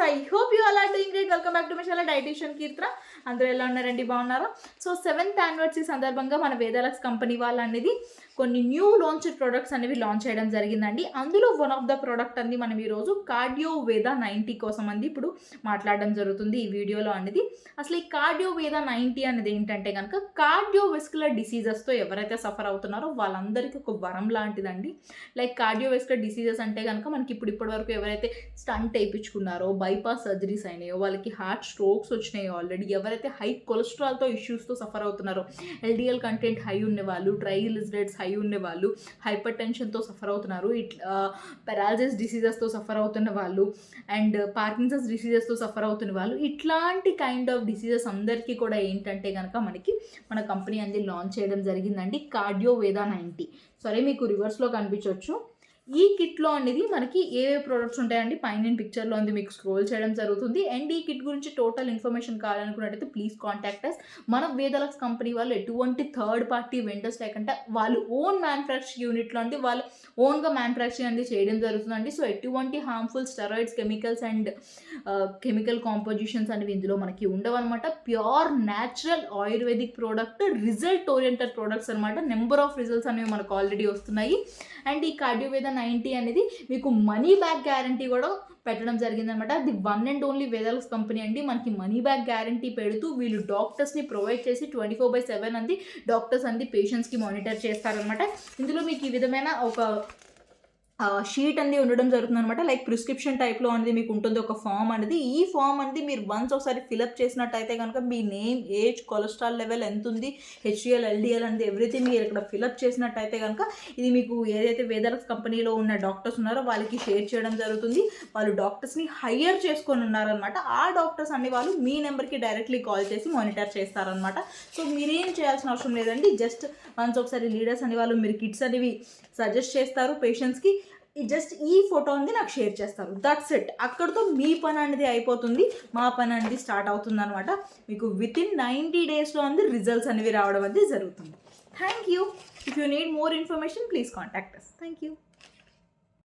I hope you all are doing great. Welcome back to my channel Dietitian Kirtra. అందరూ ఎలా ఉన్నారండి, బాగున్నారా? So 7th anniversary సందర్భంగా మన వేదాలక్స్ కంపెనీ వాళ్ళు అనేది కొన్ని న్యూ లాంచ్ ప్రొడక్ట్స్ అనేవి లాంచ్ చేయడం జరిగిందండి. అందులో వన్ ఆఫ్ ద ప్రోడక్ట్ అనేది మనం ఈరోజు కార్డియోవేదా 90 కోసం అండి ఇప్పుడు మాట్లాడడం జరుగుతుంది ఈ వీడియోలో అనేది. అసలు ఈ కార్డియోవేదా 90 అనేది ఏంటంటే కనుక కార్డియోవెస్కులర్ డిసీజెస్తో ఎవరైతే సఫర్ అవుతున్నారో వాళ్ళందరికీ ఒక వరం లాంటిదండి. లైక్ కార్డియోవెస్కులర్ డిసీజెస్ అంటే కనుక మనకి ఇప్పటి వరకు ఎవరైతే స్టంట్ వేయించుకున్నారో, బైపాస్ సర్జరీస్ అయినాయో, వాళ్ళకి హార్ట్ స్ట్రోక్స్ వచ్చినాయో, ఆల్రెడీ ఎవరైతే హై కొలెస్ట్రాల్తో ఇష్యూస్తో సఫర్ అవుతున్నారో, ఎల్డిఎల్ కంటెంట్ హై ఉన్నవాళ్ళు, ట్రైగ్లిజరైడ్స్ హై ఉన్నవాళ్ళు, హైపర్ టెన్షన్తో సఫర్ అవుతున్నారు, ఇట్లా పెరాలసిస్ డిసీజెస్తో సఫర్ అవుతున్న వాళ్ళు, అండ్ పార్కిన్సన్స్ డిసీజెస్తో సఫర్ అవుతున్న వాళ్ళు, ఇట్లాంటి కైండ్ ఆఫ్ డిసీజెస్ అందరికీ కూడా ఏంటంటే కనుక మనకి మన కంపెనీ అనేది లాంచ్ చేయడం జరిగిందండి కార్డియోవేదా 90. సరే, మీకు రివర్స్లో కనిపించవచ్చు. ఈ కిట్లో అనేది మనకి ఏ ప్రోడక్ట్స్ ఉంటాయండి, పైన నేను పిక్చర్లో ఉంది మీకు స్క్రోల్ చేయడం జరుగుతుంది. అండ్ ఈ కిట్ గురించి టోటల్ ఇన్ఫర్మేషన్ కావాలనుకున్నట్టయితే ప్లీజ్ కాంటాక్ట్ అస్. మన వేదాలక్స్ కంపెనీ వాళ్ళు ఎటువంటి థర్డ్ పార్టీ వెండర్స్ లేకుండా వాళ్ళు ఓన్ మ్యానుఫ్యాక్చరింగ్ యూనిట్లో అంటే వాళ్ళు ఓన్గా మ్యానుఫ్యాక్చరింగ్ అనేది చేయడం జరుగుతుందండి. సో ఎటువంటి harmful steroids, chemicals and chemical compositions అనేవి ఇందులో మనకి ఉండవన్నమాట. Pure natural ayurvedic product, result oriented products అనమాట. నెంబర్ ఆఫ్ రిజల్ట్స్ అనేవి మనకు ఆల్రెడీ వస్తున్నాయి. అండ్ ఈ కార్డియోవేదా 90 అనేది మీకు మనీ బ్యాక్ గ్యారంటీ కూడా పెట్టడం జరిగిందనమాట. అది వన్ అండ్ ఓన్లీ వేదాలక్స్ కంపెనీ అండి. మనకి మనీ బ్యాక్ గ్యారంటీ పెడుతూ వీళ్ళు డాక్టర్స్ని ప్రొవైడ్ చేసి 24/7 అంది డాక్టర్స్ అంది పేషెంట్స్కి మానిటర్ చేస్తారనమాట. ఇందులో మీకు ఈ విధమైన ఒక షీట్ అనేది ఉండడం జరుగుతుంది అనమాట. లైక్ ప్రిస్క్రిప్షన్ టైప్లో అనేది మీకు ఉంటుంది ఒక ఫామ్ అనేది. ఈ ఫామ్ అనేది మీరు వన్స్ ఒకసారి ఫిలప్ చేసినట్టయితే కనుక మీ నేమ్, ఏజ్, కొలెస్ట్రాల్ లెవెల్ ఎంత ఉంది, హెచ్డిఎల్, ఎల్డిఎల్ అనేది ఎవ్రీథింగ్ మీరు ఇక్కడ ఫిలప్ చేసినట్టయితే కనుక ఇది మీకు ఏదైతే వేదాలక్స్ కంపెనీలో ఉన్న డాక్టర్స్ ఉన్నారో వాళ్ళకి షేర్ చేయడం జరుగుతుంది. వాళ్ళు డాక్టర్స్ని హైయర్ చేసుకొని ఉన్నారనమాట. ఆ డాక్టర్స్ అన్ని వాళ్ళు మీ నెంబర్కి డైరెక్ట్లీ కాల్ చేసి మానిటర్ చేస్తారనమాట. సో మీరేం చేయాల్సిన అవసరం లేదండి. జస్ట్ వన్స్ ఒకసారి లీడర్స్ అని వాళ్ళు మీరు కిట్స్ అనేవి సజెస్ట్ చేస్తారు పేషెంట్స్కి. జస్ట్ ఈ ఫోటో అనేది నాకు షేర్ చేస్తారు, దట్స్ ఇట్. అక్కడితో మీ పని అనేది అయిపోతుంది, మా పని అనేది స్టార్ట్ అవుతుంది అనమాట. మీకు వితిన్ 90 డేస్లో అనేది రిజల్ట్స్ అనేవి రావడం అనేది జరుగుతుంది. Thank you. If you need more information please contact us. Thank you.